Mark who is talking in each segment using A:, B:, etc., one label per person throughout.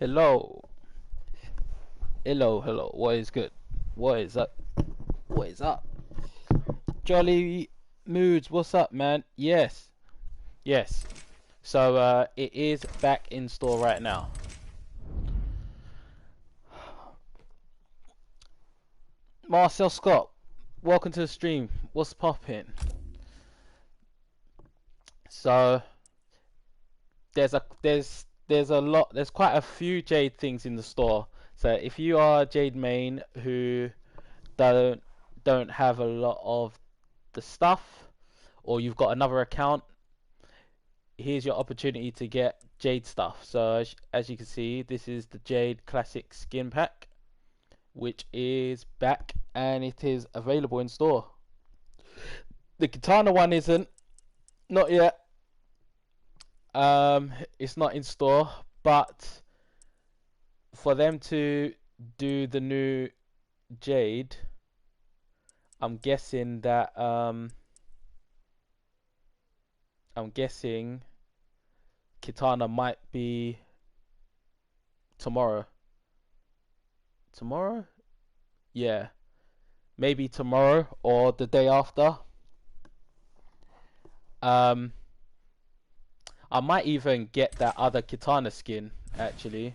A: Hello, hello. What is good? What is up? What is up? Jolly moods. What's up, man? Yes. So it is back in store right now. Marcel Scott, welcome to the stream. What's poppin'? So there's quite a few Jade things in the store. So if you are a Jade main who don't don't have a lot of the stuff, or you've got another account, here's your opportunity to get Jade stuff. So as you can see, this is the Jade Classic Skin Pack, which is back and it is available in store. The Katana one isn't, not yet. It's not in store, but for them to do the new Jade, I'm guessing that Kitana might be tomorrow. Tomorrow? Yeah. Maybe tomorrow or the day after. I might even get that other Kitana skin, actually.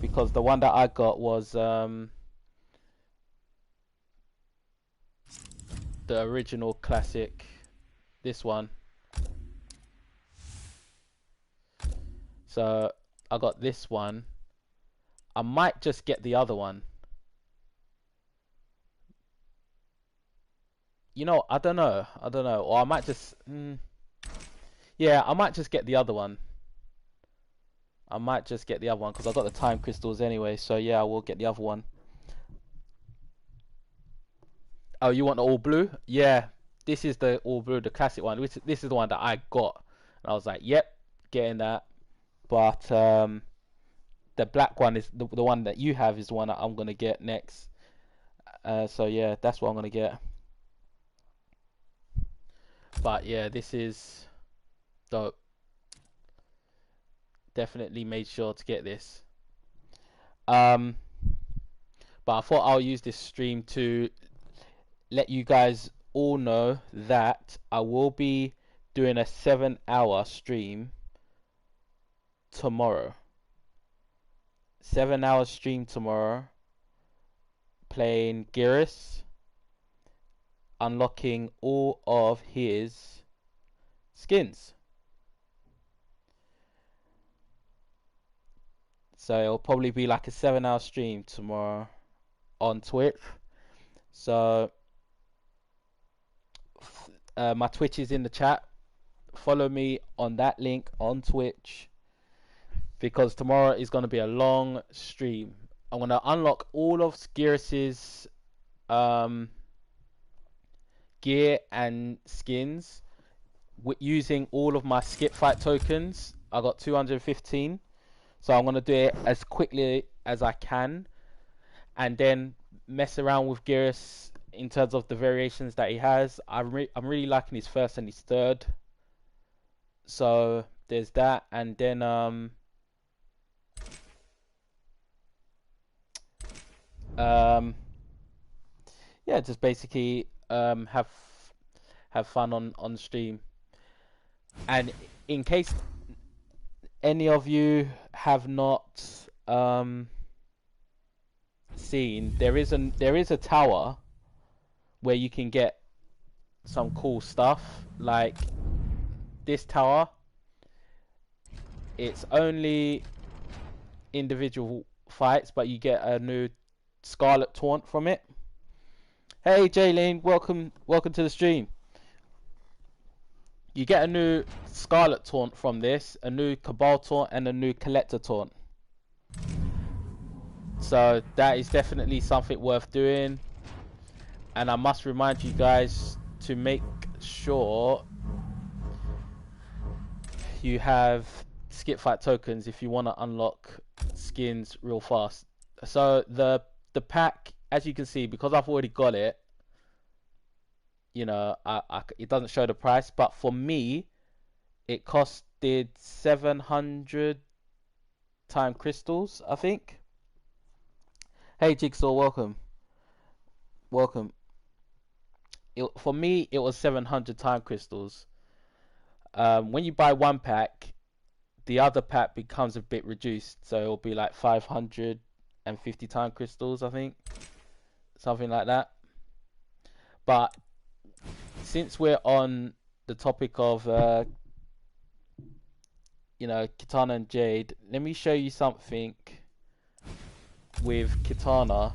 A: Because the one that I got was the original classic. This one. So I got this one. I might just get the other one. You know, I don't know. Or I might just yeah, I might just get the other one. Because I got the time crystals anyway. So yeah, I will get the other one. Oh, you want the all blue? Yeah, this is the all blue, the classic one. This is the one that I got, and I was like, yep, getting that. But the black one is the one that you have is the one that I'm gonna get next. So yeah, that's what I'm gonna get. But yeah, this is dope. Definitely made sure to get this. But I thought I'll use this stream to let you guys all know that I will be doing a 7-hour stream tomorrow. 7-hour stream tomorrow, playing Geras, unlocking all of his skins. So it'll probably be like a 7-hour stream tomorrow on Twitch. So my Twitch is in the chat. Follow me on that link on Twitch, because tomorrow is going to be a long stream. I'm going to unlock all of Geras' gear and skins using all of my skip fight tokens. I got 215, so I'm going to do it as quickly as I can, and then mess around with Geras in terms of the variations that he has. I'm really liking his first and his third. So there's that, and then yeah, just basically have fun on stream. And in case any of you have not seen, there is a tower where you can get some cool stuff, like this tower. It's only individual fights, but you get a new Scarlet Taunt from it. Hey Jaylene, welcome to the stream. You get a new Scarlet Taunt from this, a new Cabal Taunt, and a new Collector Taunt. So that is definitely something worth doing. And I must remind you guys to make sure you have skip fight tokens if you want to unlock skins real fast. So the pack, as you can see, because I've already got it, you know, it doesn't show the price, but for me it costed 700 time crystals, I think. Hey Jigsaw, welcome. Welcome. For me, it was 700 time crystals. When you buy one pack, the other pack becomes a bit reduced, so it'll be like 550 time crystals, I think, something like that. But since we're on the topic of you know, Kitana and Jade, let me show you something with Kitana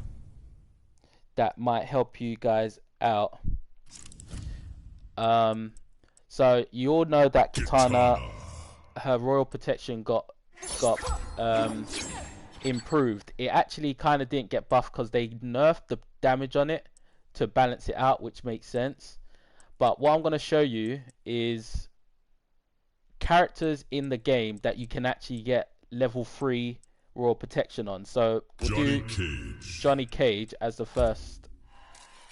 A: that might help you guys out. So you all know that Kitana, her royal protection got improved. It actually kind of didn't get buffed because they nerfed the damage on it to balance it out, which makes sense. But what I'm going to show you is characters in the game that you can actually get level 3 royal protection on. So we'll do Johnny Cage as the first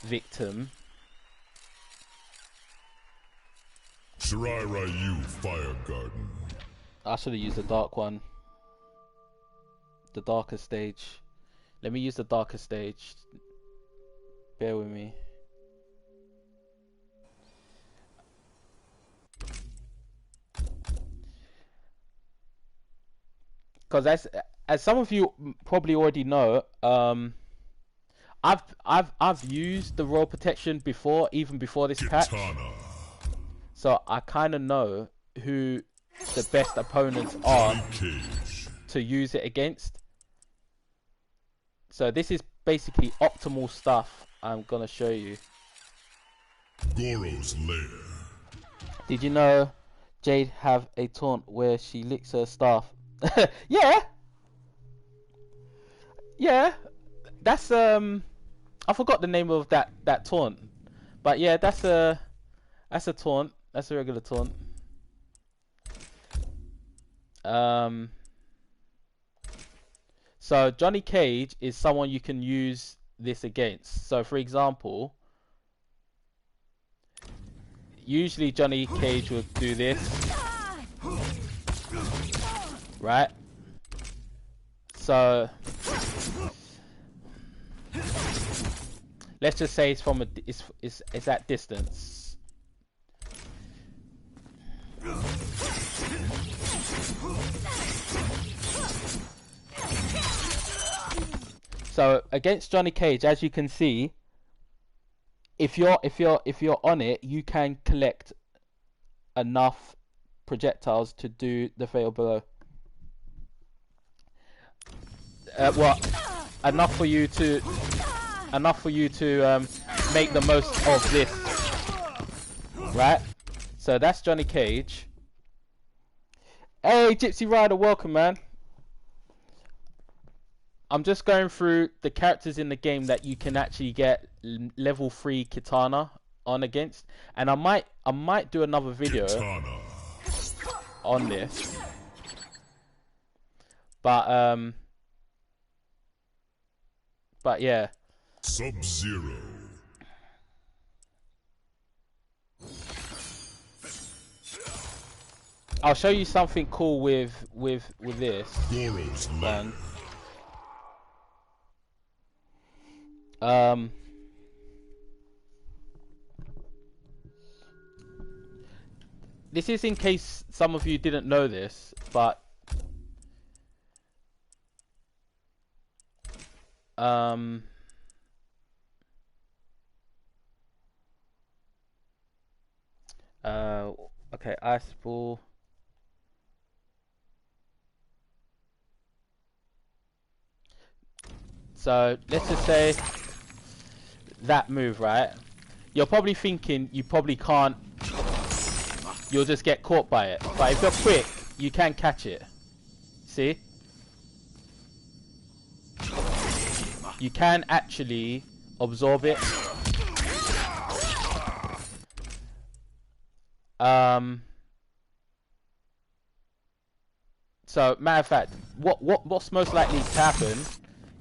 A: victim.
B: Shirai Ryu Fire Garden.
A: I should have used the dark one. The darker stage. Let me use the darker stage. Bear with me. Because as some of you probably already know, I've used the royal protection before, even before this patch. So I kind of know who the best opponents are to use it against. So this is basically optimal stuff I'm gonna show you.
B: Goro's lair.
A: Did you know Jade have a taunt where she licks her staff? Yeah, that's I forgot the name of that taunt, but yeah, that's a taunt. That's a regular taunt. So Johnny Cage is someone you can use this against. So for example, usually Johnny Cage would do this, right? So let's just say it's from it's at distance. So against Johnny Cage, as you can see, if you're on it, you can collect enough projectiles to do the fatal blow. Enough for you to make the most of this, right? So that's Johnny Cage. Hey Gypsy Rider, welcome man. I'm just going through the characters in the game that you can actually get level 3 Kitana on against, and I might do another video on this, but yeah.
B: Sub-Zero.
A: I'll show you something cool with this.
B: Goro's lair.
A: This is in case some of you didn't know this, but okay, ice ball. So let's just say that move, right? You're probably thinking you probably can't, you'll just get caught by it. But if you're quick, you can catch it. See? You can actually absorb it. So matter of fact, what's most likely to happen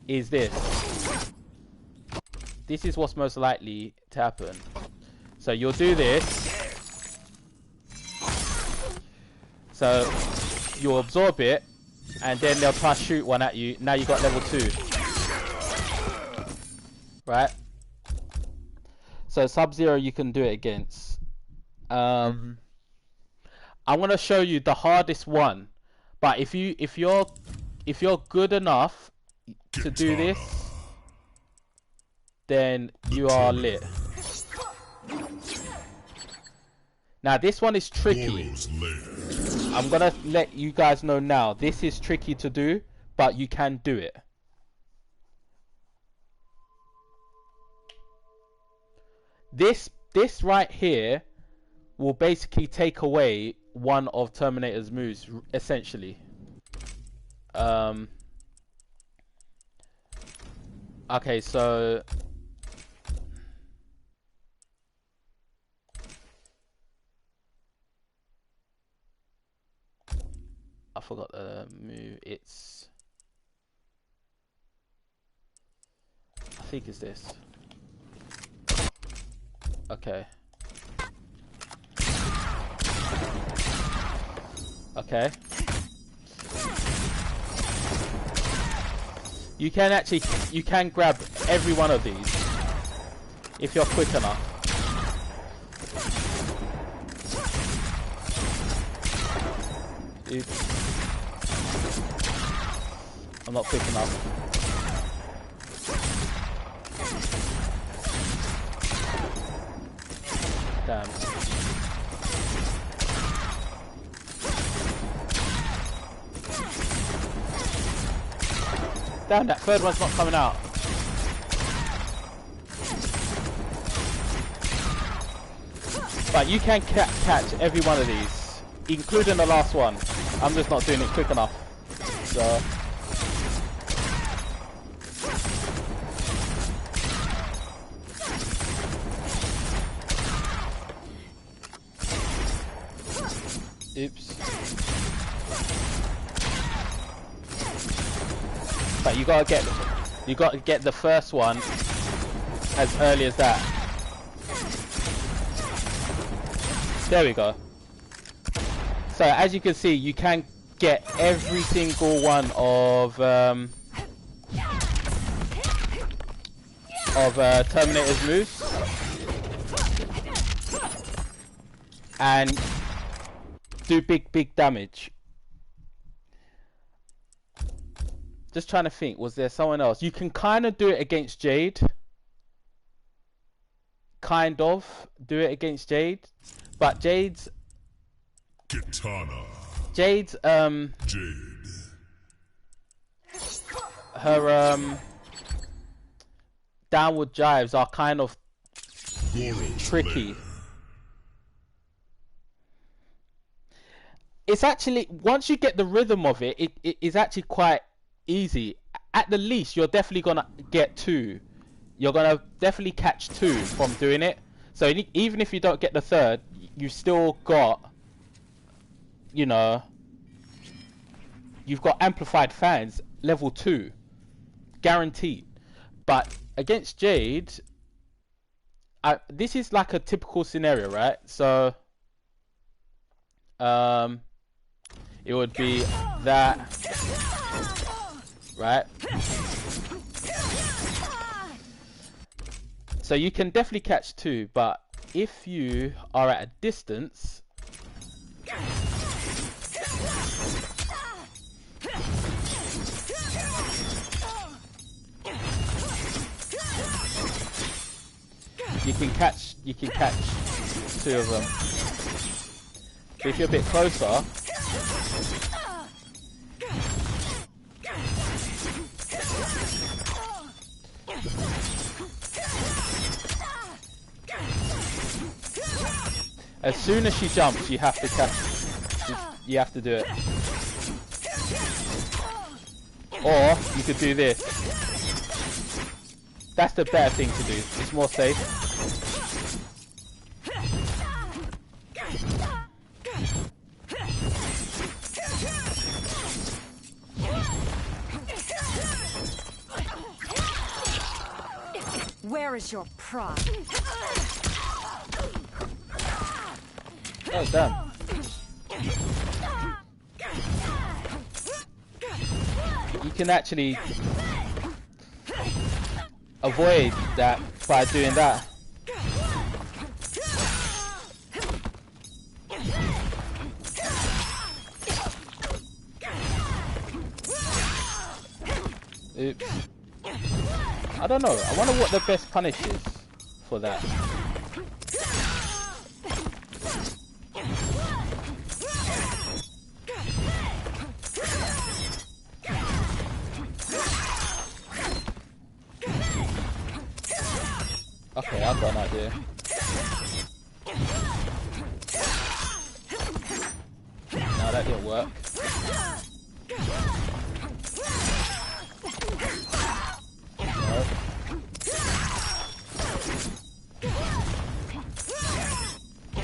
A: is this. This is what's most likely to happen. So you'll do this. So you'll absorb it, and then they'll try to shoot one at you. Now you got level 2. Right? So Sub-Zero you can do it against. I'm gonna show you the hardest one, but if you're good enough to do this, then you are lit. Now this one is tricky. I'm gonna let you guys know now. This is tricky to do, but you can do it. This right here will basically take away one of Terminator's moves, essentially. Okay, so I forgot the move. I think it's this. Okay. Okay. You can grab every one of these if you're quick enough. Oops. I'm not quick enough. Damn. Damn, that third one's not coming out. But you can catch every one of these, including the last one. I'm just not doing it quick enough. So. Oops. But you gotta get the first one as early as that. There we go. So as you can see, you can get every single one of Terminator's moves, and do big damage. Just trying to think, was there someone else? You can kind of do it against Jade. Kind of do it against Jade. But Jade's...
B: Kitana.
A: Jade's,
B: Jade.
A: her, downward jives are kind of tricky. It's actually, once you get the rhythm of it, it is actually quite easy. At the least, you're definitely gonna get 2. You're gonna definitely catch 2 from doing it. So even if you don't get the third, you've still got, you know, you've got amplified fans level 2, guaranteed. But against Jade, this is like a typical scenario, right? So it would be that, right? So you can definitely catch 2, but if you are at a distance, you can catch 2 of them. But if you're a bit closer, as soon as she jumps, you have to catch. You have to do it. Or you could do this. That's the better thing to do. It's more safe.
C: Where is your pride?
A: Oh, damn. you can actually avoid that by doing that. Oops. I don't know. I wonder what the best punish is for that. Okay, I've got an idea. No, that didn't work.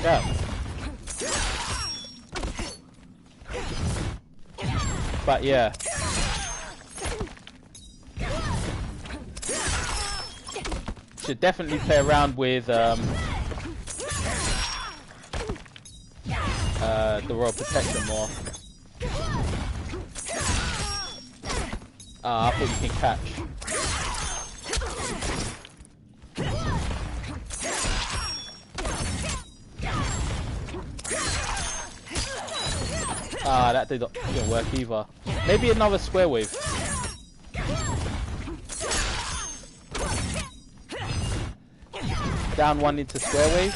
A: No. Yeah. But yeah. Should definitely play around with the Royal Protection more. Ah, I thought you can catch. Ah, that didn't work either. Maybe another square wave. Down one into square wave.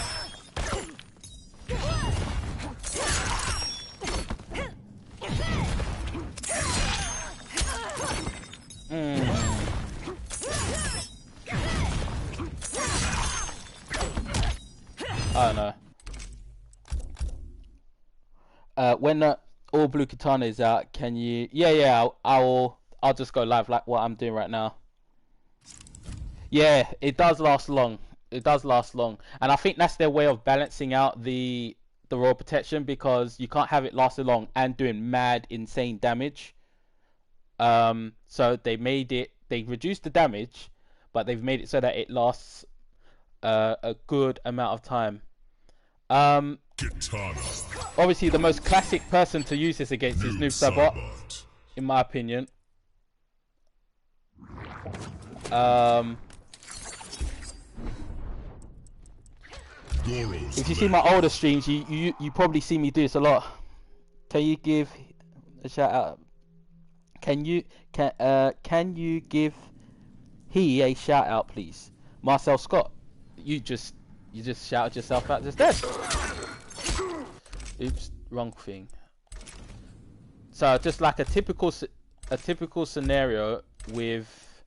A: I don't know. When the all blue katana is out, can you? Yeah. I'll just go live like what I'm doing right now. Yeah, it does last long. It does last long, and I think that's their way of balancing out the Royal Protection, because you can't have it lasting long and doing mad insane damage. So they reduced the damage, but they've made it so that it lasts a good amount of time. Obviously, the most classic person to use this against is Noob Saibot, in my opinion. If you see my older streams, you probably see me do this a lot. Can you give a shout out? Can you give he a shout out, please? Marcel Scott. You just shouted yourself out just then. Oops, wrong thing. So just like a typical scenario with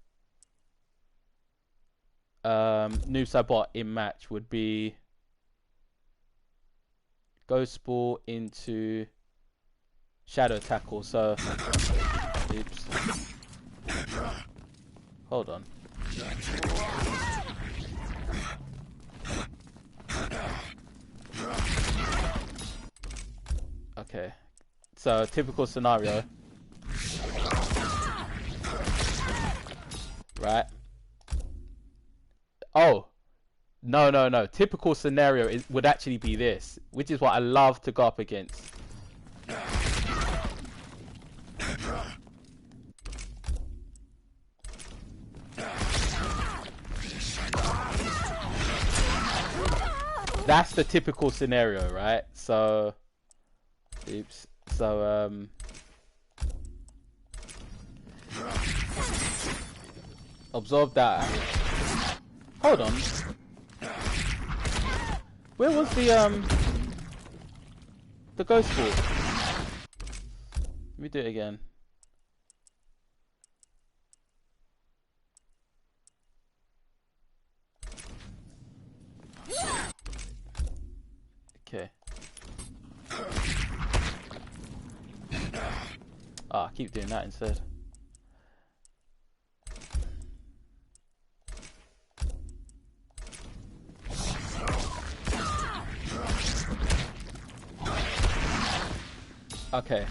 A: Noob Saibot in match would be Ghost Ball into Shadow Tackle. So oops. Hold on. Okay. So typical scenario. Right. Oh. No. Typical scenario would actually be this, which is what I love to go up against. That's the typical scenario, right? So, oops. So, absorb that. Hold on. Where was the ghost ball? Let me do it again. Okay. Ah, keep doing that instead. Okay.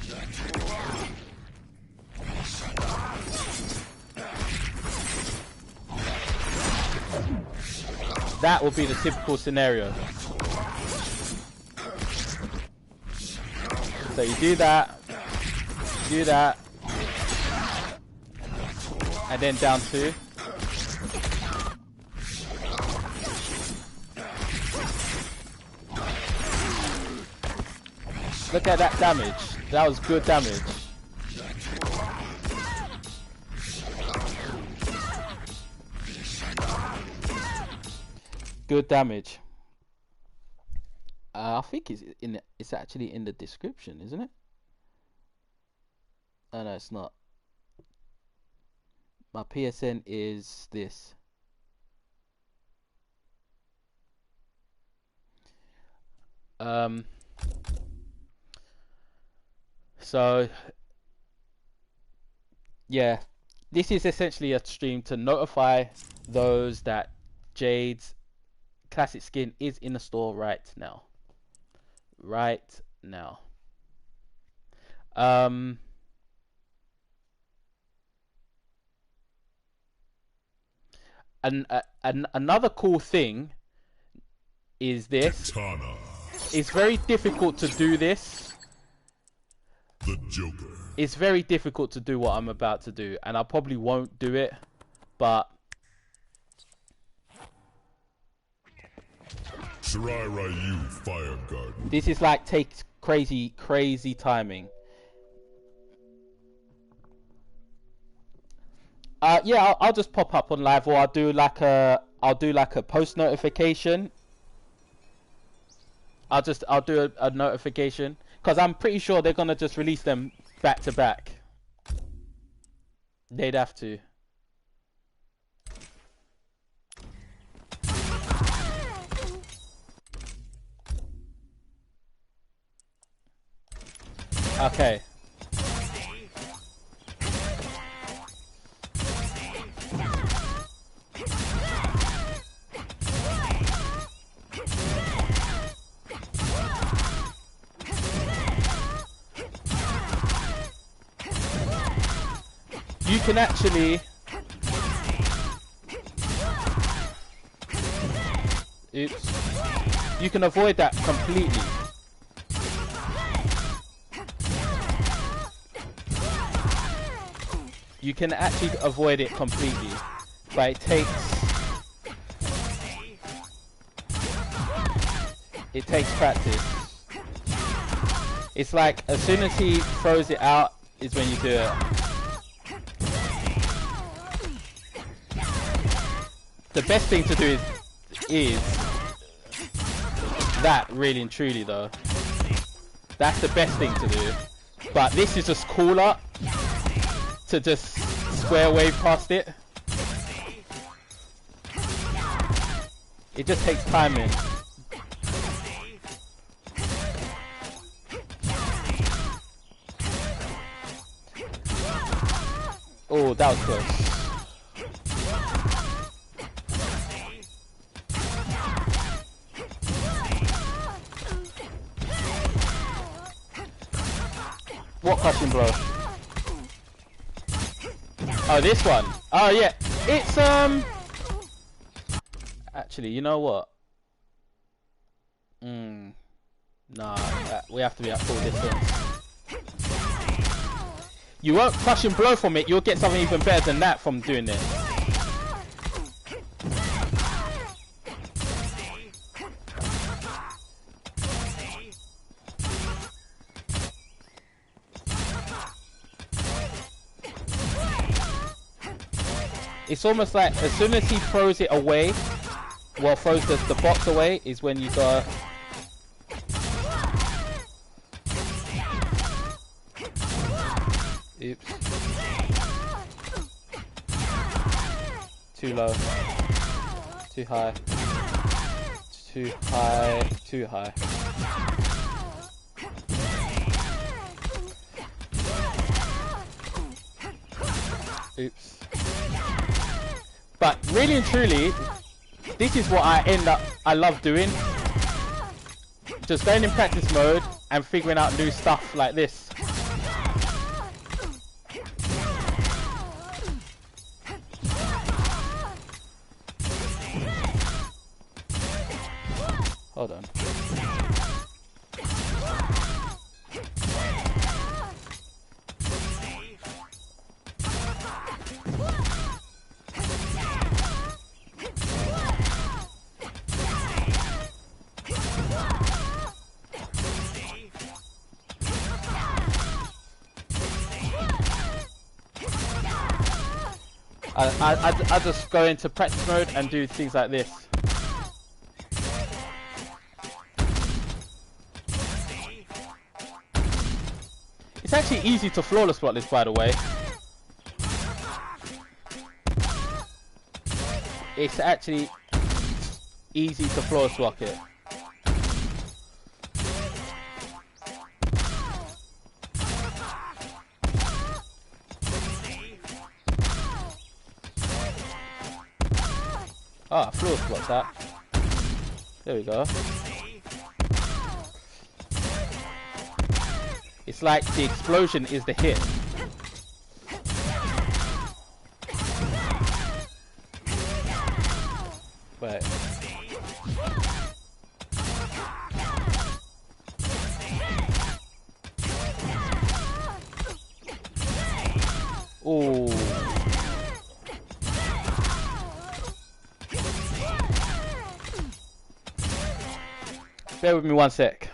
A: That would be the typical scenario. So you do that, And then down 2. Look at that damage. That was good damage. Good damage. I think it's actually in the description, isn't it? Oh no, it's not. My PSN is this. So yeah, this is essentially a stream to notify those that Jade's classic skin is in the store right now. Right now. And another cool thing is this.
B: Katana.
A: It's very difficult to do this.
B: The Joker.
A: It's very difficult to do what I'm about to do, and I probably won't do it, but
B: Shirai Ryu Fire Garden.
A: this is like takes crazy timing. Yeah, I'll just pop up on live, or I'll do like a post notification. I'll do a notification, because I'm pretty sure they're gonna just release them back to back. They'd have to. Okay. You can actually you can avoid that completely. You can actually avoid it completely, but it takes practice. It's like as soon as he throws it out is when you do it. The best thing to do is that, really and truly though. That's the best thing to do. But this is just cooler to just square away past it. It just takes timing. Oh, that was close. What crushing blow? Oh, this one. Oh yeah, it's actually, you know what? Nah, we have to be at full distance. You won't crush and blow from it. You'll get something even better than that from doing this. It's almost like as soon as he throws it away, well, throws the box away, is when you go. Oops. Too low. Too high. Too high. Too high. Oops. But really and truly, this is what I love doing. Just going in practice mode and figuring out new stuff like this. Hold on. I just go into practice mode and do things like this. It's actually easy to flawless block this, by the way. It's actually easy to flawless block it. Ah, flawless block that. There we go. It's like the explosion is the hit. Wait. Ooh. Bear with me one sec.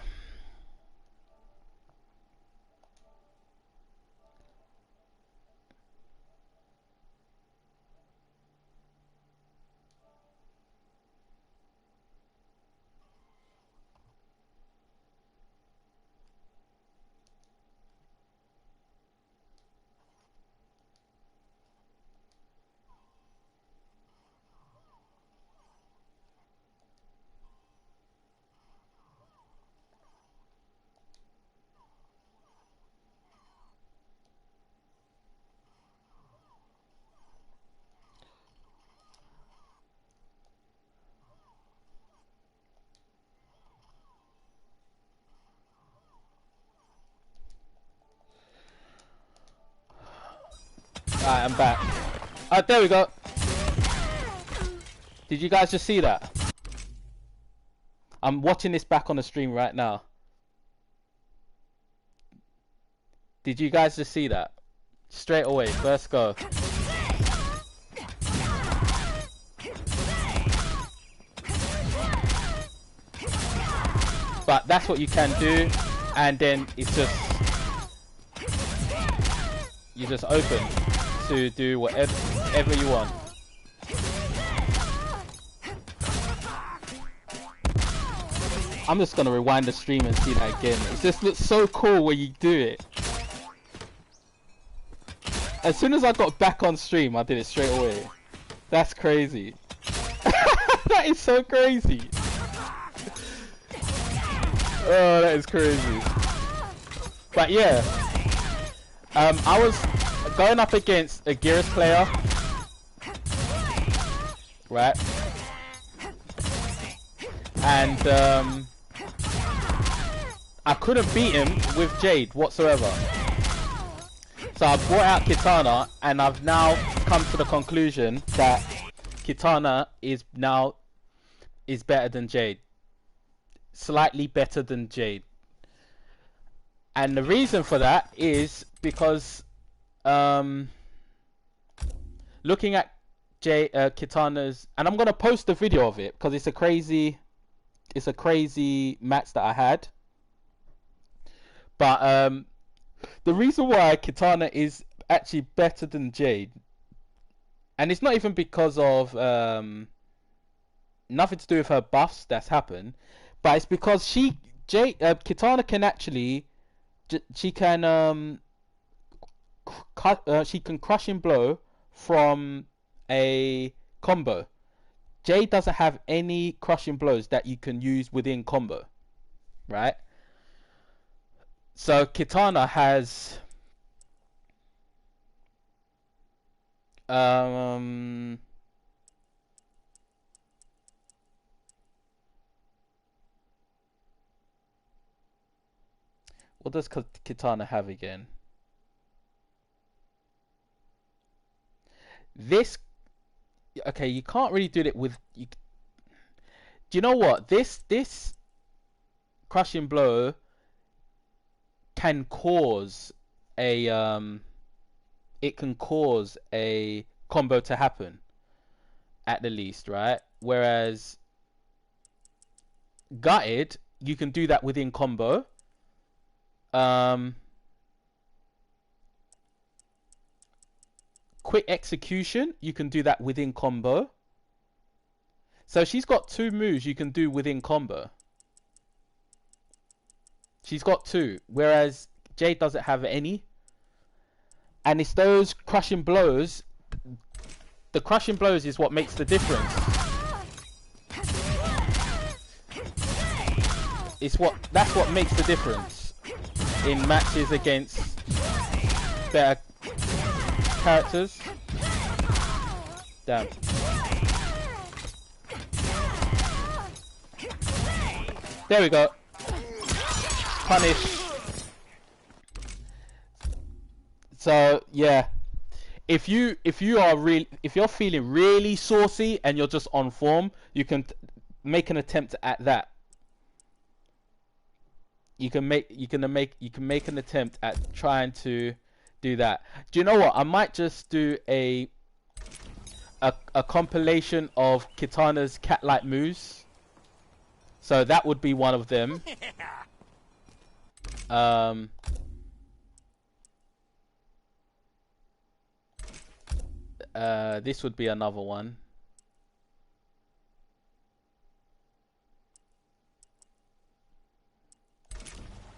A: Alright, I'm back. Ah, there we go. Did you guys just see that? I'm watching this back on the stream right now. Did you guys just see that? Straight away, first go. But that's what you can do, and then it's just you just open to do whatever you want. I'm just gonna rewind the stream and see that again. It just looks so cool when you do it. As soon as I got back on stream, I did it straight away. That's crazy. That is so crazy. Oh, that is crazy. But yeah, I was going up against a Gears player, right? And I couldn't beat him with Jade whatsoever. So I brought out Kitana, and I've now come to the conclusion that Kitana is better than Jade. Slightly better than Jade. And the reason for that is because looking at Kitana's, and I'm gonna post a video of it because it's a crazy match that I had. But the reason why Kitana is actually better than Jade, and it's not even because of nothing to do with her buffs that's happened, but it's because Kitana can actually she can crushing blow from a combo. Jade doesn't have any crushing blows that you can use within combo, right? So Kitana has what does Kitana have again? This, okay, you can't really do it with do you know what? This crushing blow can cause a it can cause a combo to happen at the least, right? Whereas gutted, you can do that within combo. quick execution, you can do that within combo. So she's got 2 moves you can do within combo. She's got 2, whereas Jade doesn't have any. And it's those crushing blows. The crushing blows is what makes the difference. That's what makes the difference in matches against better characters. Damn. There we go. Punish. So yeah, if you're feeling really saucy and you're just on form, you can make an attempt at that. You can make an attempt at trying to do that. Do you know what? I might just do a compilation of Kitana's cat-like moves. So that would be one of them. This would be another one.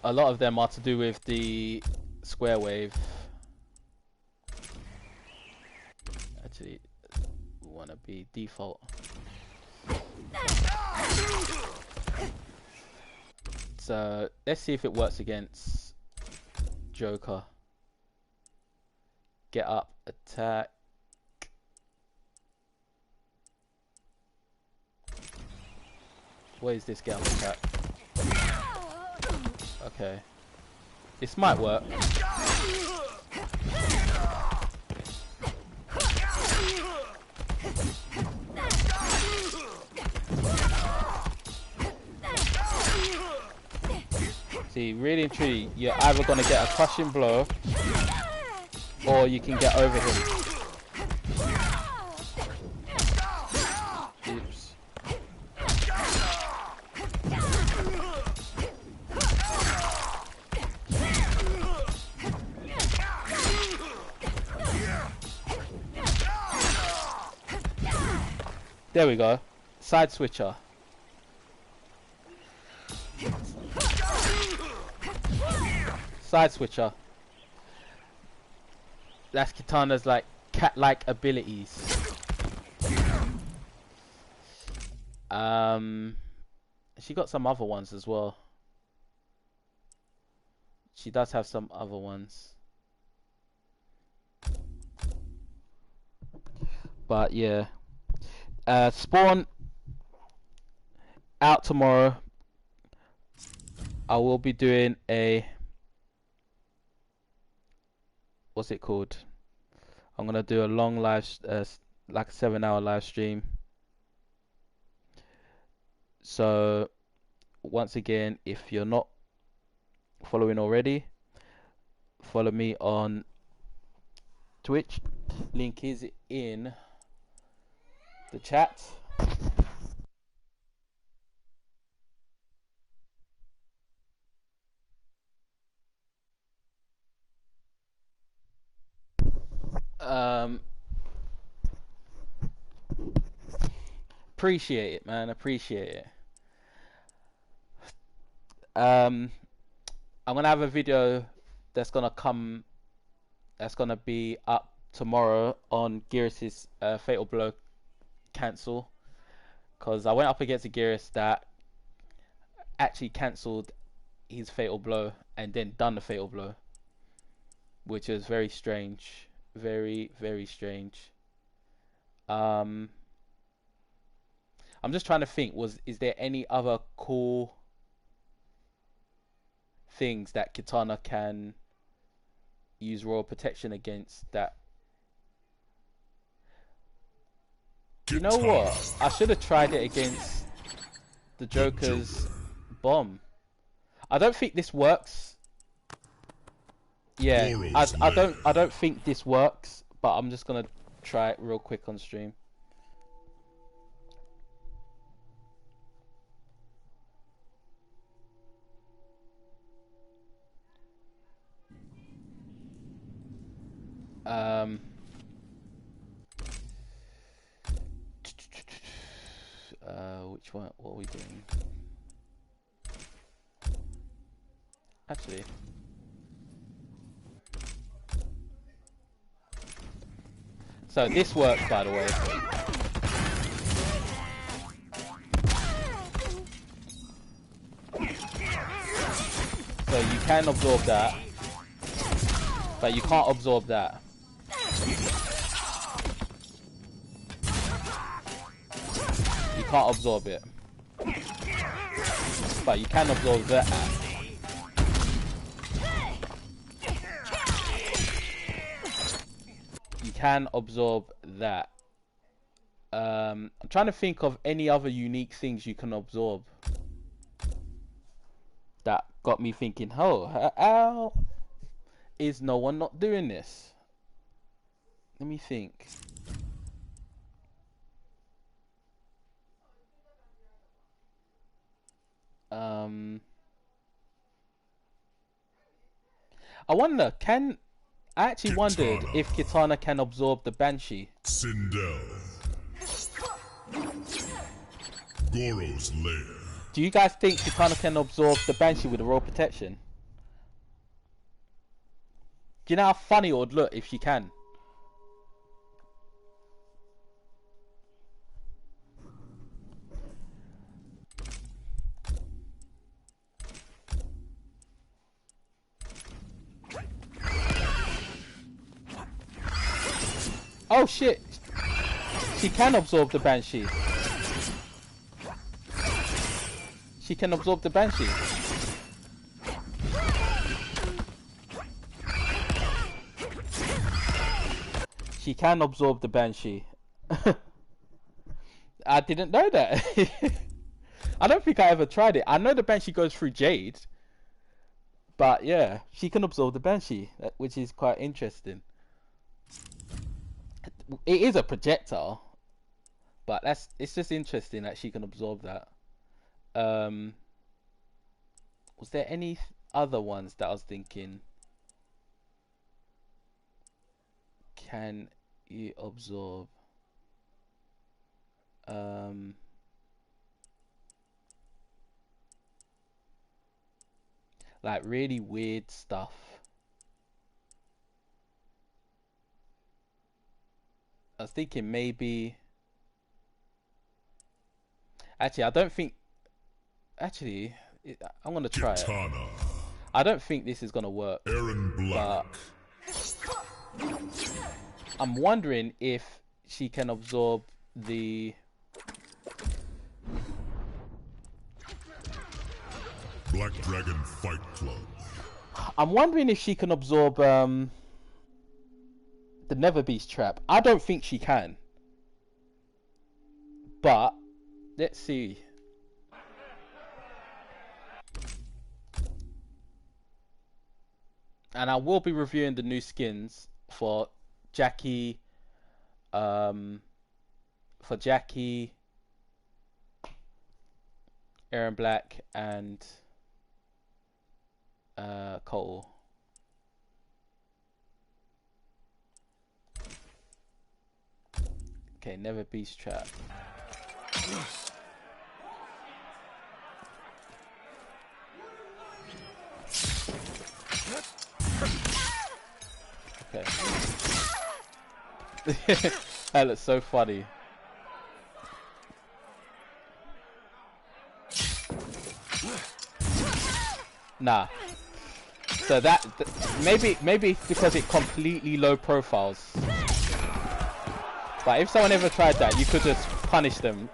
A: A lot of them are to do with the square wave. Actually, we want to be default. So let's see if it works against Joker. Get up, attack. Where is this get up, attack? Okay. This might work. See, really and truly, you're either going to get a crushing blow or you can get over him. Oops. There we go. Side switcher. Side switcher. That's Kitana's like cat-like abilities. She got some other ones as well. She does have some other ones. But yeah. Spawn out tomorrow. I will be doing a, what's it called? I'm gonna do a long live, like a 7-hour live stream. So once again, if you're not following already, follow me on Twitch. Link is in the chat. Appreciate it, man. Appreciate it. I'm gonna have a video that's gonna be up tomorrow on Gearus's Fatal Blow cancel, because I went up against a Gearus that actually cancelled his Fatal Blow and then done the Fatal Blow, which is very strange, very strange. I'm just trying to think, is there any other cool things that Kitana can use Royal Protection against that? You know what? I should have tried it against the Joker's bomb. I don't think this works. Yeah, I don't think this works, but I'm just gonna try it real quick on stream. which one? What are we doing? Actually, so this works, by the way. So you can absorb that, but you can't absorb that. You can't absorb it, but you can absorb that. You can absorb that. I'm trying to think of any other unique things you can absorb. That got me thinking, oh, how is no one not doing this? Let me think. I wonder, I actually wondered if Kitana can absorb the Banshee.
B: Sindel. Goro's lair.
A: Do you guys think Kitana can absorb the Banshee with a roll protection? Do you know how funny it would look if she can? Oh shit! She can absorb the Banshee. She can absorb the Banshee. She can absorb the Banshee. I didn't know that. I don't think I ever tried it. I know the Banshee goes through Jade. But yeah, she can absorb the Banshee, which is quite interesting. It is a projectile, but it's just interesting that she can absorb that. Was there any other ones that I was thinking? Can you absorb? Like really weird stuff. I was thinking maybe. Actually, I don't think. Actually, I'm gonna try it. I don't think this is gonna work.
B: Aaron Black.
A: But I'm wondering if she can absorb the.
B: Black Dragon Fight Club.
A: I'm wondering if she can absorb the Nether Beast trap. I don't think she can. But let's see. And I will be reviewing the new skins for Jackie, Aaron Black, and Cole. Okay, Nether Beast trap. Okay. That looks so funny. Nah. So maybe it's because it completely low profiles. But if someone ever tried that, you could just punish them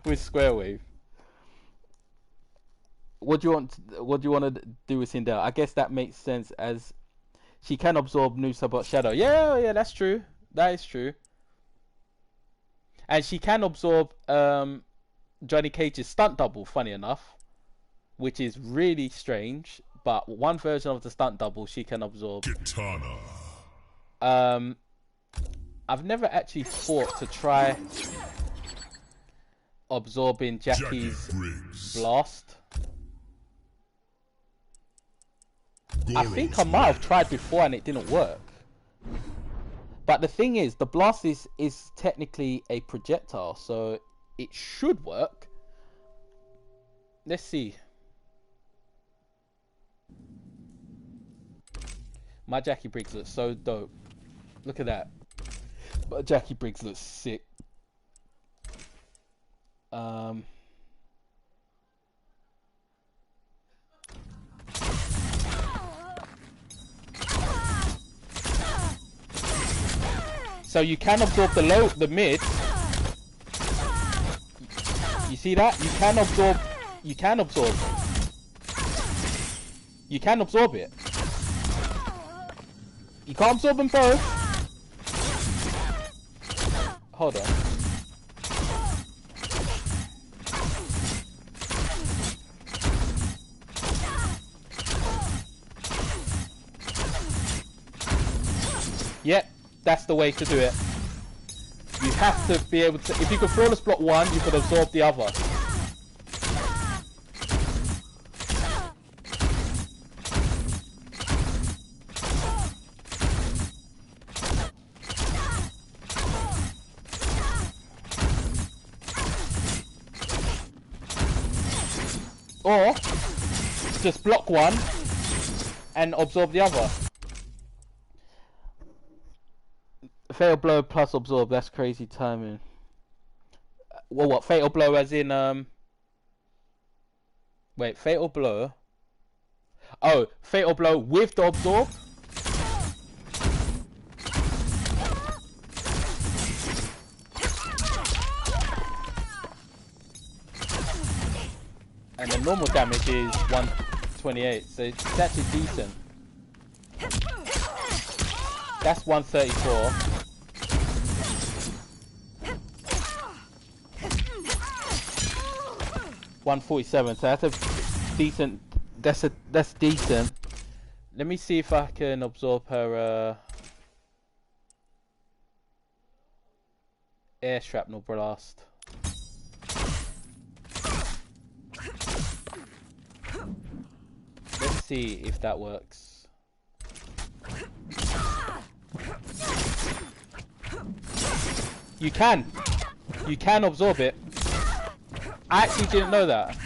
A: with Square Wave. What do you want to do with Sindel? I guess that makes sense as she can absorb new Sabot Shadow. Yeah, that's true. That is true. And she can absorb Johnny Cage's stunt double, funny enough, which is really strange. But one version of the stunt double she can absorb.
B: Kitana.
A: I've never actually thought to try absorbing Jackie's blast. I think I might have tried before and it didn't work. But the thing is, the blast is technically a projectile, so it should work. Let's see. My Jackie Briggs looks so dope. Look at that. But Jackie Briggs looks sick. So you can absorb the mid. You see that? You can absorb. You can absorb. You can absorb it. You can't absorb them both. Hold on. Yep, that's the way to do it. You have to be able to. If you could flawless block one, you could absorb the other. Or just block one and absorb the other. Fatal blow plus absorb, that's crazy timing. Well, what? Fatal blow as in, wait, fatal blow? Oh, fatal blow with the absorb? And the normal damage is 128, so it's actually decent. That's 134. 147, so that's a decent, that's decent. Let me see if I can absorb her air shrapnel blast. Let's see if that works. You can absorb it. I actually didn't know that.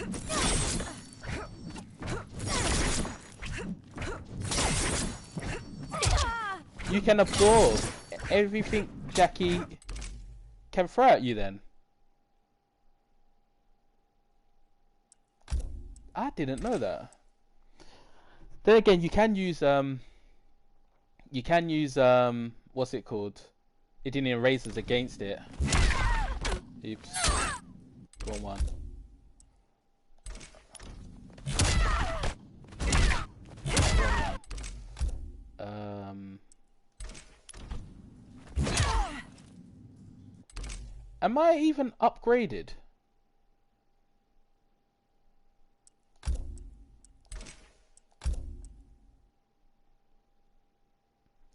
A: You can absorb everything Jackie can throw at you then. I didn't know that. Then again, you can use what's it called? Idinian razors against it. Oops. Wrong one. Am I even upgraded?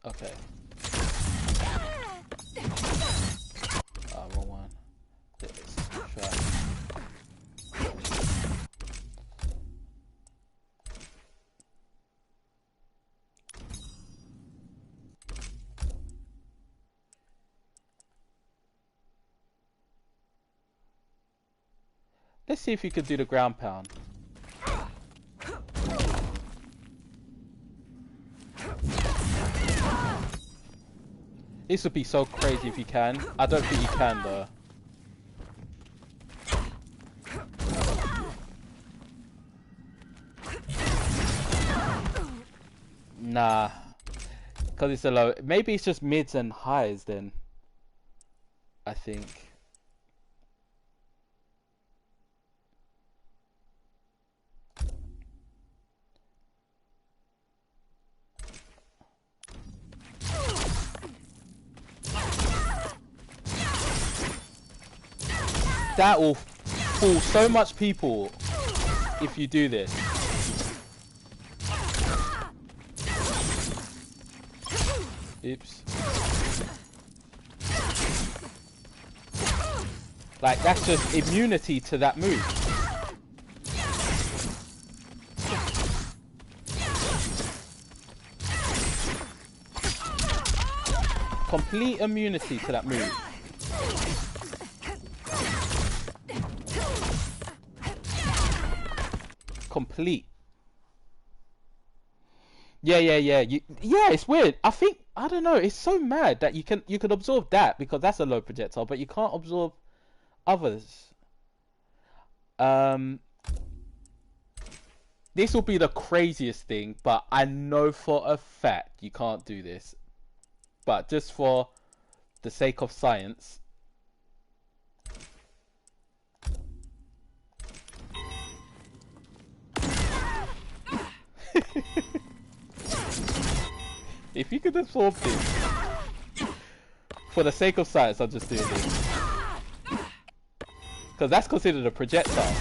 A: Okay. Wrong one. Let's try. Let's see if you could do the ground pound. This would be so crazy if you can. I don't think you can though. Nah. Because it's a low. Maybe it's just mids and highs then. I think. That will fool so much people if you do this. Oops. Like, that's just immunity to that move. Complete immunity to that move. complete. Yeah, yeah, yeah. Yeah, it's weird. I don't know. It's so mad that you can absorb that because that's a low projectile, but you can't absorb others. Um, this will be the craziest thing, but I know for a fact you can't do this. But just for the sake of science. If you could absorb this, for the sake of science, I'll just do this. Because that's considered a projectile.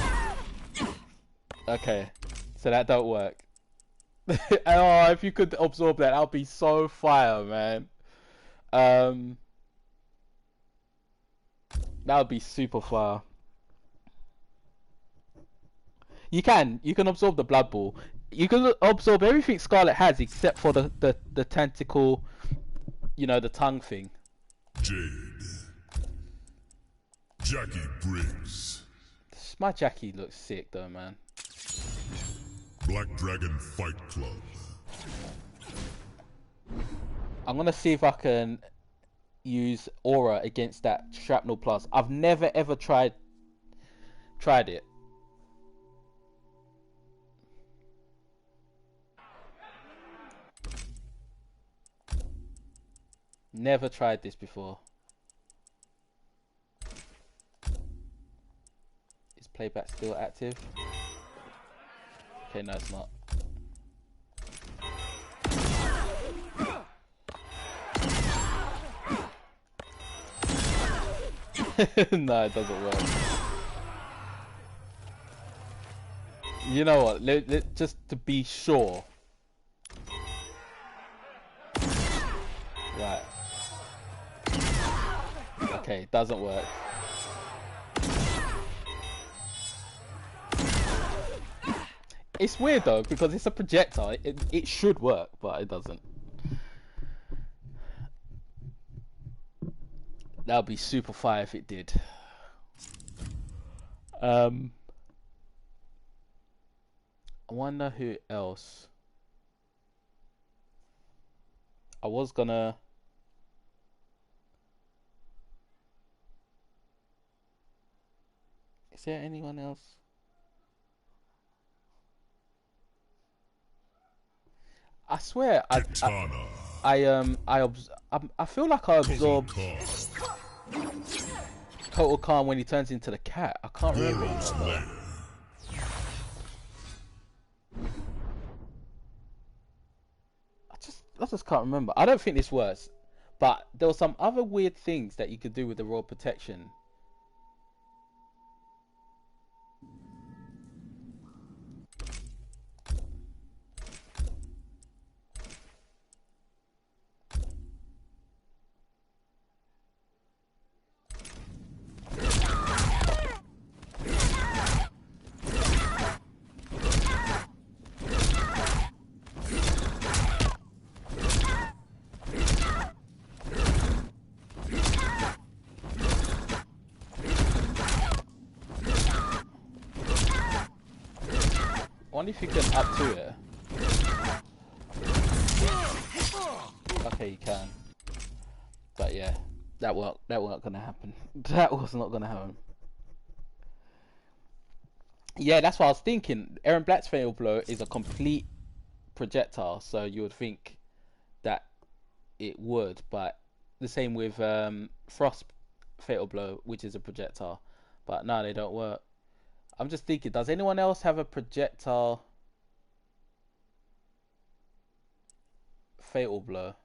A: Okay, so that don't work. Oh, if you could absorb that, that'd be so fire, man. That would be super fire. You can absorb the blood ball. You can absorb everything Scarlet has except for the tentacle, you know, the tongue thing.
B: Jade. Jackie Briggs.
A: My Jackie looks sick though, man.
B: Black Dragon Fight Club.
A: I'm gonna see if I can use Aura against that Shrapnel Plus. I've never ever tried it. Never tried this before. Is playback still active? Okay, no, it's not. No, it doesn't work. You know what? Just to be sure. Right. Okay, doesn't work. It's weird though because it's a projectile. It should work, but it doesn't. That would be super fire if it did. I wonder who else. I was gonna. Is there anyone else? I swear, I feel like I absorbed Total Calm when he turns into the cat. I can't remember. I just can't remember. I don't think this works, but there were some other weird things that you could do with the raw protection. I wonder if you can up to it. Okay, you can. But yeah, that weren't gonna happen. That was not gonna happen. Yeah, that's what I was thinking. Aaron Black's Fatal Blow is a complete projectile, so you would think that it would, but the same with Frost Fatal Blow, which is a projectile. But no, they don't work. I'm just thinking, does anyone else have a projectile Fatal Blow?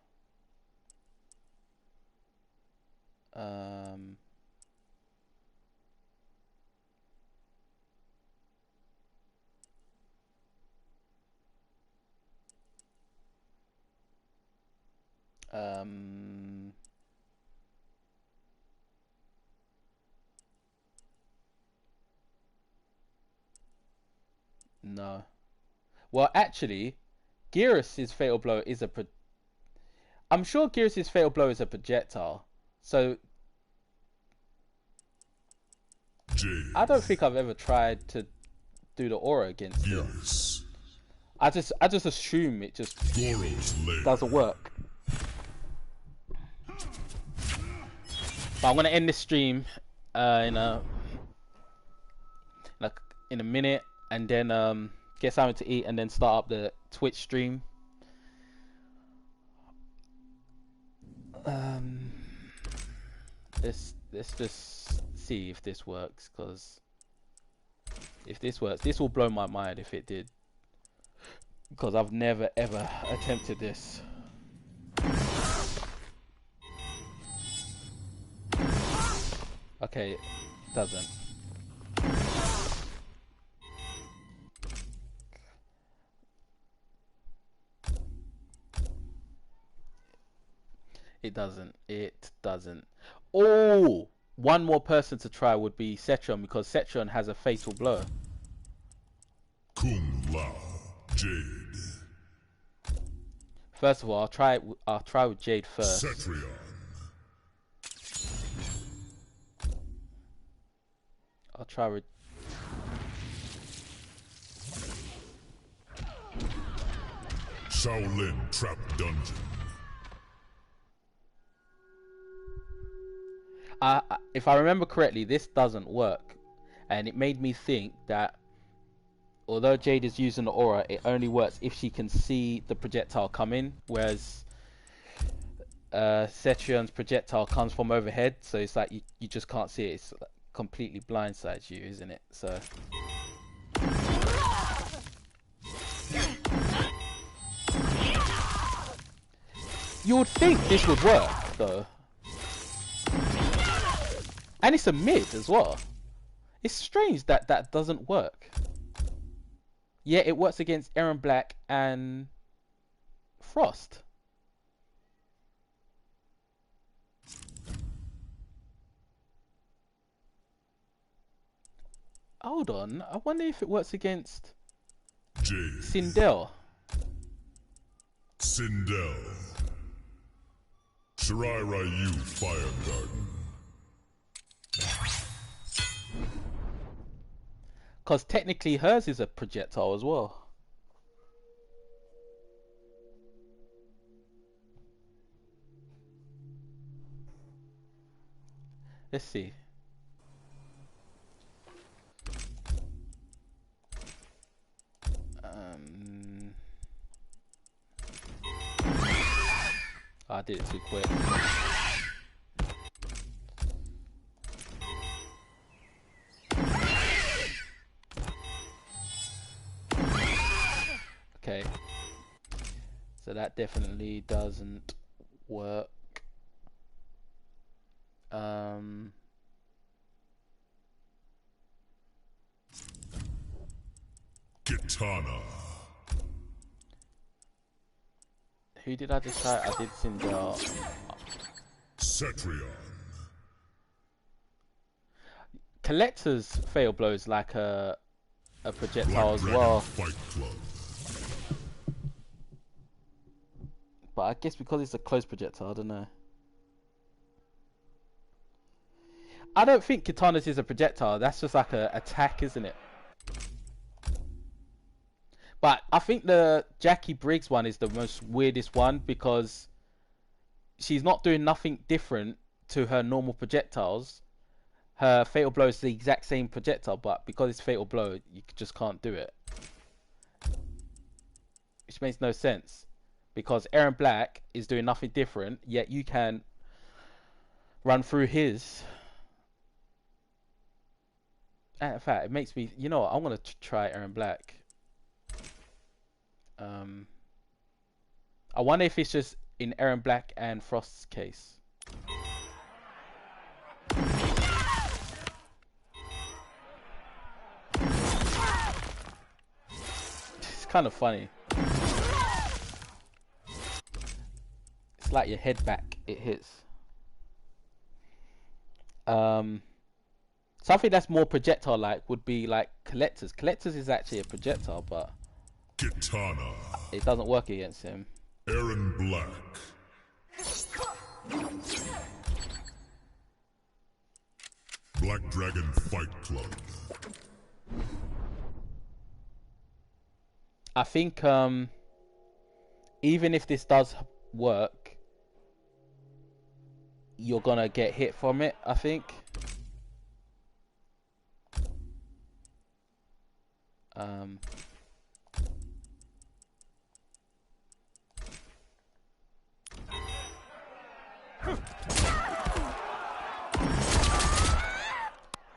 A: No. Well, actually, Gearus's Fatal Blow is I'm sure Gearus's Fatal Blow is a projectile. So
B: Jade.
A: I don't think I've ever tried to do the aura against it.
B: Yes.
A: I just assume it just
B: Goro's lair.
A: doesn't work. But I'm gonna end this stream in a minute, and then get something to eat, and then start up the Twitch stream. Let's just see if this works, because if this works, this will blow my mind if it did, because I've never ever attempted this. Okay, it doesn't. It doesn't. Oh, one more person to try would be Cetron, because Cetron has a fatal blow.
B: Kung Lao Jade.
A: First of all, I'll try with Jade first.
B: Cetrion.
A: I'll try with
B: Shaolin Trap Dungeon.
A: if I remember correctly, this doesn't work, and it made me think that although Jade is using the aura, it only works if she can see the projectile come in, whereas Cetrion's projectile comes from overhead, so it's like you just can't see it. It's like completely blindsides you, isn't it? So you would think this would work though, and it's a mid as well. It's strange that that doesn't work. Yeah, it works against Aaron Black and Frost. Hold on, I wonder if it works against
B: Jade.
A: Sindel.
B: Sindel. Shirai Ryu Fire Garden.
A: Because technically hers is a projectile as well. Let's see. I did it too quick. Okay, so that definitely doesn't work.
B: Kitana.
A: Who did I just try? I did Sindel.
B: Cetrion.
A: Collector's fail blows like a projectile
B: Black
A: as
B: Dragon
A: well.
B: Fight Club.
A: But I guess because it's a close projectile, I don't know. I don't think Kitana's is a projectile. That's just like a attack, isn't it? But I think the Jackie Briggs one is the most weirdest one, because she's not doing nothing different to her normal projectiles. Her fatal blow is the exact same projectile, but because it's fatal blow, you just can't do it. Which makes no sense, because Aaron Black is doing nothing different, yet you can run through his. And in fact, it makes me, you know what, I'm going to try Aaron Black. I wonder if it's just in Aaron Black and Frost's case. It's kind of funny. It's like your head back, it hits. Something that's more projectile-like would be like Collector's. Collector's is actually a projectile, but
B: Kitana.
A: it doesn't work against him.
B: Aaron Black. Black Dragon Fight Club.
A: I think even if this does work, you're gonna get hit from it, I think.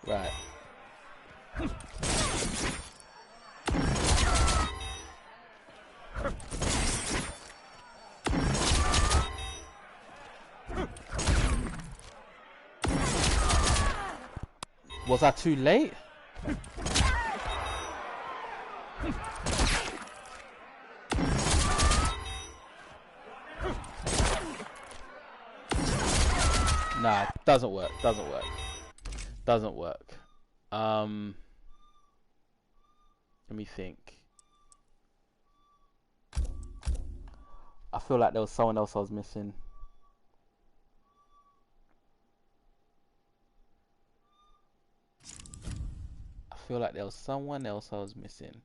A: Right. Was I too late? Nah, doesn't work. Doesn't work. Doesn't work. Let me think. I feel like there was someone else I was missing. I feel like there was someone else I was missing.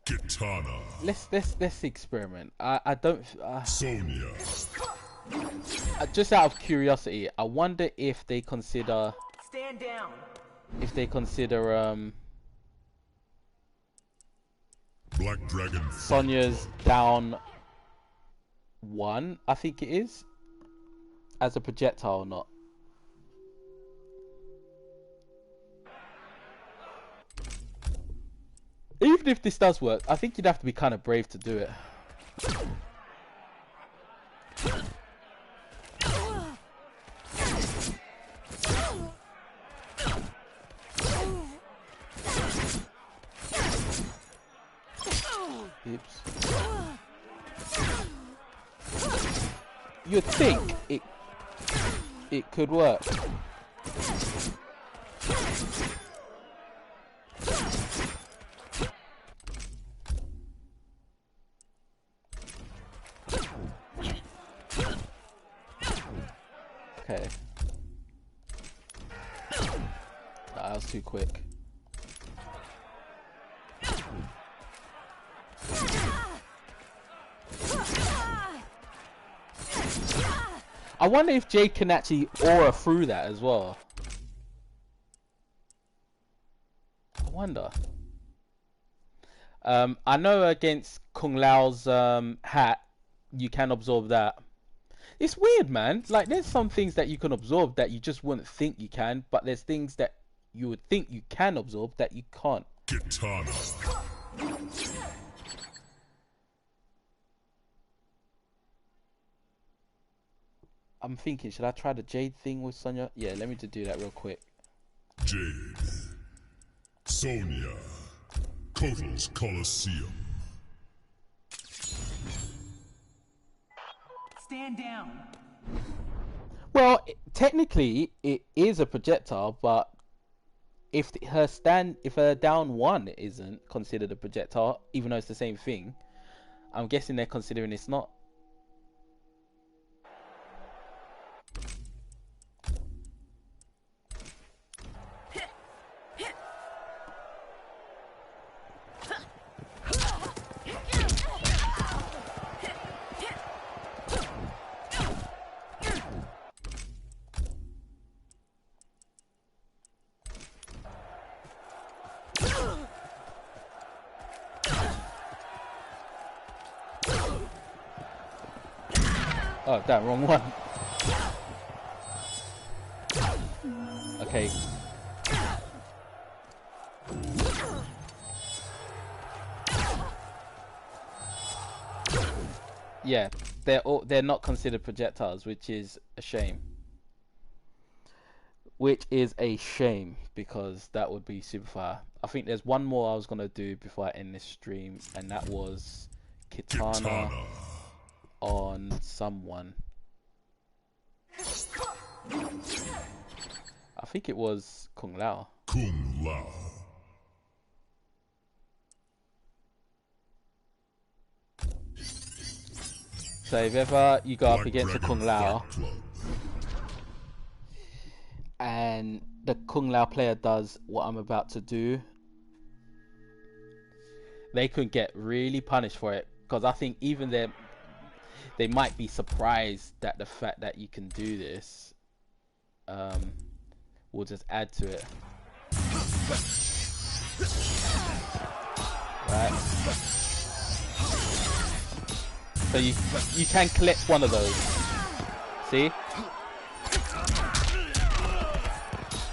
B: Kitana.
A: Let's experiment. I don't.
B: Sonya.
A: Just out of curiosity, I wonder if they consider.
C: Stand down.
A: If they consider
B: Black Dragon.
A: Sonya's down 1, I think it is, as a projectile or not. Even if this does work, I think you'd have to be kind of brave to do it. Oops. You'd think it could work. Okay. That was too quick. I wonder if Jade can actually aura through that as well. I wonder. I know against Kung Lao's hat, you can absorb that. It's weird, man. Like, there's some things that you can absorb that you just wouldn't think you can, but there's things that you would think you can absorb that you can't.
B: Kitana.
A: I'm thinking, should I try the Jade thing with Sonya? Yeah, let me just do that real quick.
B: Jade. Sonya. Kotal's Coliseum.
C: Stand down.
A: Well, technically, it is a projectile, but if her down 1 isn't considered a projectile, even though it's the same thing, I'm guessing they're considering it's not. Oh, damn, wrong one. Okay. Yeah, they're not considered projectiles, which is a shame. Which is a shame, because that would be super fire. I think there's one more I was gonna do before I end this stream, and that was Kitana. On someone. I think it was Kung Lao.
B: Kung Lao.
A: So if ever you go up
B: Black
A: against a
B: Dragon
A: Kung Lao
B: Fight Club.
A: and the Kung Lao player does what I'm about to do, they could get really punished for it, because I think even they might be surprised at the fact that you can do this. We'll just add to it. Right. So you can collect one of those. See?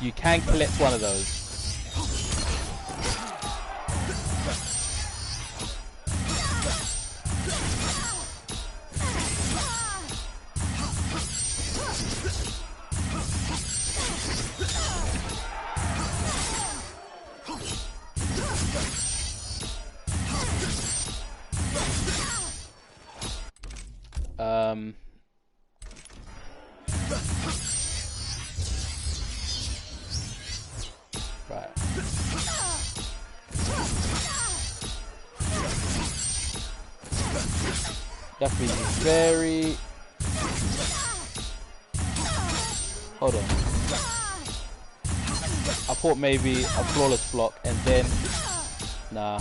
A: You can collect one of those. Right. You have to be very... Hold on. I thought maybe a flawless block and then... Nah.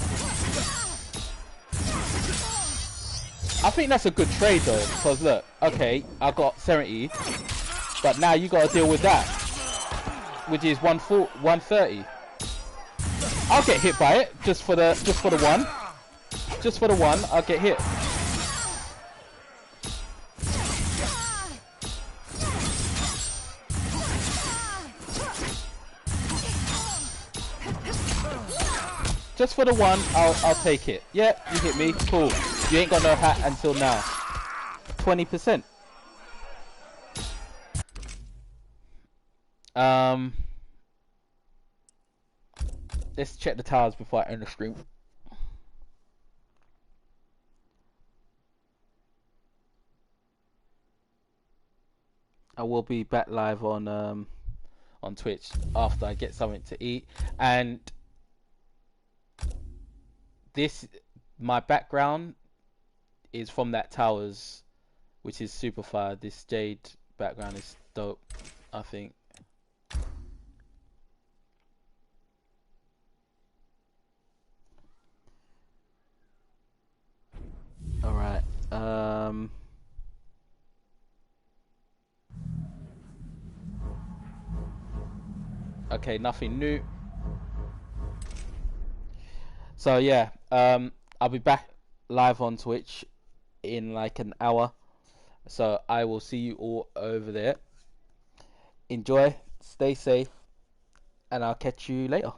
A: I think that's a good trade though, because look, okay, I got 70, but now you got to deal with that, which is 130. I'll get hit by it just for the one. Just for the one, I'll get hit. Just for the one, I'll take it. Yeah, you hit me, cool. You ain't got no hat until now. 20%. Let's check the towers before I end the stream. I will be back live on Twitch after I get something to eat. And my background is from that towers, which is super fire. This Jade background is dope, I think. All right. Okay, nothing new. So yeah, I'll be back live on Twitch in like an hour. So I will see you all over there. Enjoy, stay safe, and I'll catch you later.